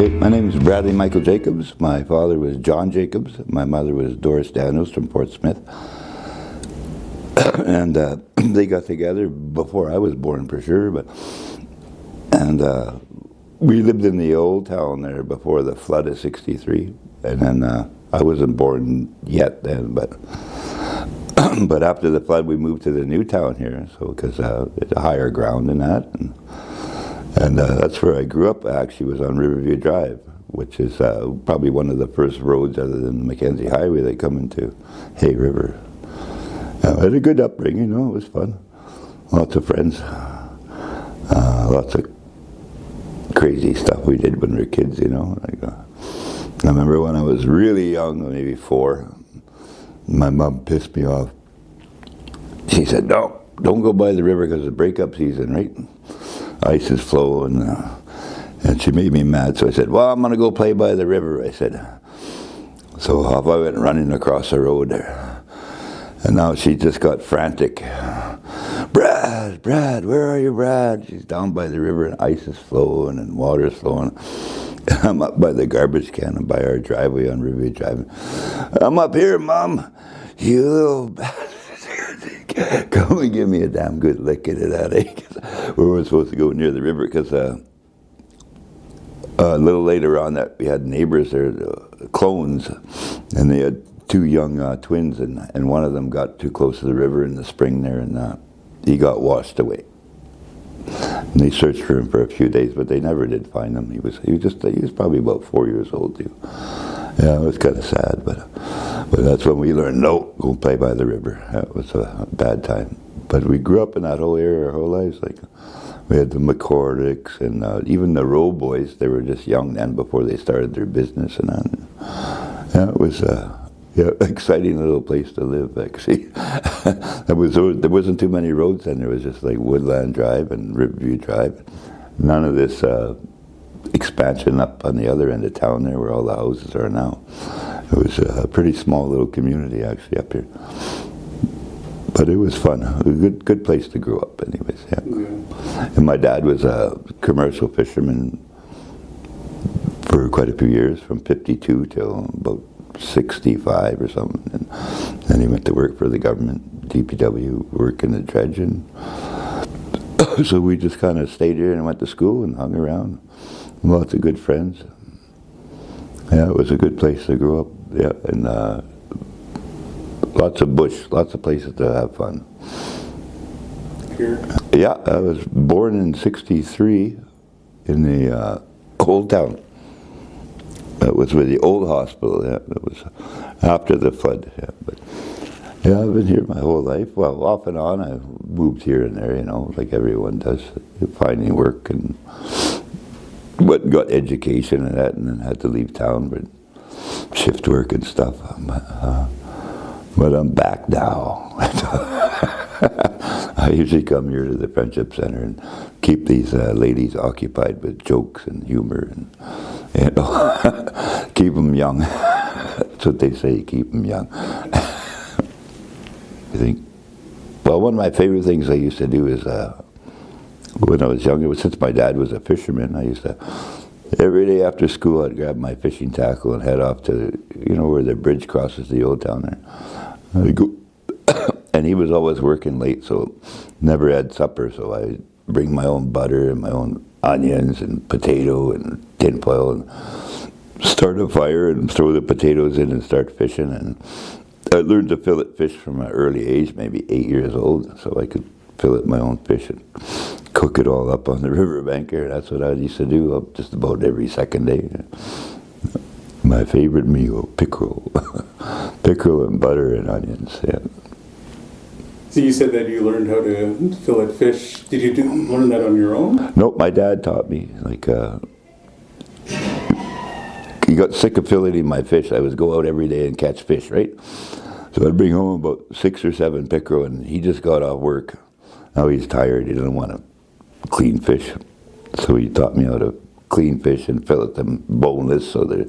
Okay, my name is Bradley Michael Jacobs. My father was John Jacobs. My mother was Doris Daniels from Port Smith. And they got together before I was born for sure. And we lived in the old town there before the flood of '63. And then I wasn't born yet then, but after the flood we moved to the new town here. So because it's a higher ground than that. And that's where I grew up, actually, was on Riverview Drive, which is probably one of the first roads other than the Mackenzie Highway that come into Hay River. I had a good upbringing, it was fun. Lots of friends. Lots of crazy stuff we did when we were kids, I remember when I was really young, maybe 4, my mom pissed me off. She said, "No, don't go by the river because it's breakup season, right? Ice is flowing." And she made me mad, so I said, "Well, I'm going to go play by the river," I said. So off I went running across the road there. And now she just got frantic. Brad, where are you, Brad?" She's down by the river and ice is flowing and water's flowing. And I'm up by the garbage can and by our driveway on Riverview Drive. "I'm up here, Mom. You little bastard. Come and give me a damn good licking of that, eh?" We weren't supposed to go near the river because a little later on that we had neighbors there, clones, and they had 2 young twins, and one of them got too close to the river in the spring there, and he got washed away. And they searched for him for a few days, but they never did find him. He was probably about 4 years old too. Yeah, it was kind of sad, but that's when we learned, no, go play by the river. That was a bad time. But we grew up in that whole area our whole lives. Like, we had the McCordicks and even the Rowe boys. They were just young then before they started their business and that. Yeah, it was exciting little place to live, actually. There wasn't too many roads then. There was just like Woodland Drive and Riverview Drive. None of this expansion up on the other end of town there where all the houses are now. It was a pretty small little community, actually, up here. But it was fun. A good place to grow up anyways, yeah. And my dad was a commercial fisherman for quite a few years, from 52 till about 65 or something. And then he went to work for the government, DPW, work in the dredge. And so we just kind of stayed here and went to school and hung around. Lots of good friends. Yeah, it was a good place to grow up. Yeah, and lots of bush, lots of places to have fun. Here? Yeah, I was born in '63 in the old town. That was with the old hospital. Yeah, that was after the flood. Yeah, but yeah, I've been here my whole life. Well, off and on, I moved here and there, like everyone does, finding work and got education and that, and then had to leave town, but shift work and stuff. But I'm back now. I usually come here to the Friendship Centre and keep these ladies occupied with jokes and humor and keep them young. That's what they say, keep them young. I think, well, one of my favorite things I used to do is when I was younger, since my dad was a fisherman, I used to, every day after school, I'd grab my fishing tackle and head off to, where the bridge crosses the old town there. I'd go, and he was always working late, so never had supper, so I'd bring my own butter and my own onions and potato and tinfoil and start a fire and throw the potatoes in and start fishing. And I learned to fillet fish from an early age, maybe 8 years old, so I could fillet my own fish and cook it all up on the riverbank here. That's what I used to do just about every second day. My favorite meal, pickerel. Pickerel and butter and onions, yeah. So you said that you learned how to fillet fish. Did you learn that on your own? Nope, my dad taught me. Like, he got sick of filleting my fish. I would go out every day and catch fish, right? So I'd bring home about 6 or 7 pickerel, and he just got off work. Now he's tired. He doesn't want to clean fish. So he taught me how to clean fish and fillet them boneless so that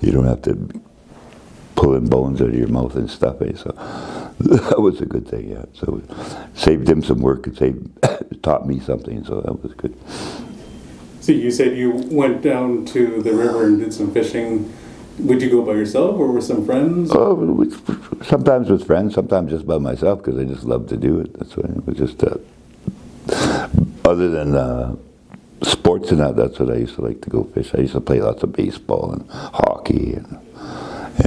you don't have to pull in bones out of your mouth and stuff, eh? So that was a good thing, yeah. So it saved him some work and taught me something, so that was good. So you said you went down to the river and did some fishing. Would you go by yourself or with some friends? Oh, sometimes with friends, sometimes just by myself because I just love to do it. That's what it was. Just other than sports and that's what I used to like to go fish. I used to play lots of baseball and hockey, and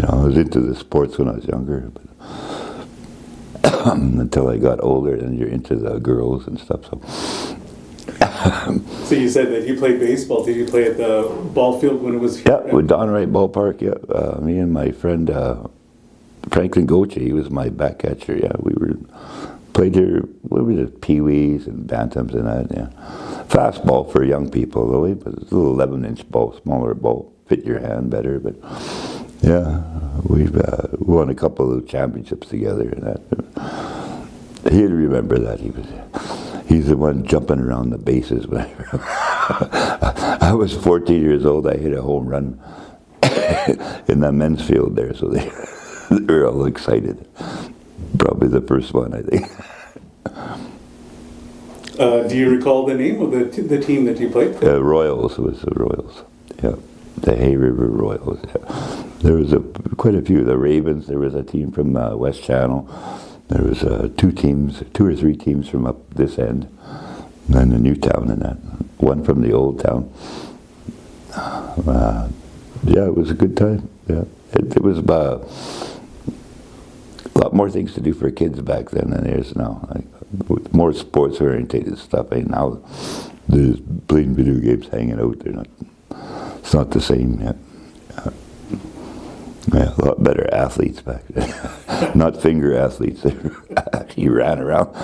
I was into the sports when I was younger. But until I got older, and you're into the girls and stuff. So. So you said that you played baseball. Did you play at the ball field when it was here? Yeah, with Don Wright Ballpark. Yeah, me and my friend Franklin Goche, he was my back catcher. Yeah, we played here. What were the peewees and bantams and that? Yeah, fastball for young people though. But it's a little 11-inch ball, smaller ball, fit your hand better. But yeah, we've won a couple of championships together and that. He'd remember that. He's the one jumping around the bases. When I was 14 years old, I hit a home run in the men's field there, so they were all excited. Probably the first one, I think. Do you recall the name of the team that you played for? Royals was the Royals. Yeah, the Hay River Royals. Yeah. There was quite a few. The Ravens. There was a team from West Channel. There was two or three teams from up this end, and then the new town and that. One from the old town. Yeah, it was a good time. Yeah, it was a lot more things to do for kids back then than there is now. Like, more sports oriented stuff. And now they're playing video games, hanging out. It's not the same yet. Yeah, a lot better athletes back then. Not finger athletes. He ran around.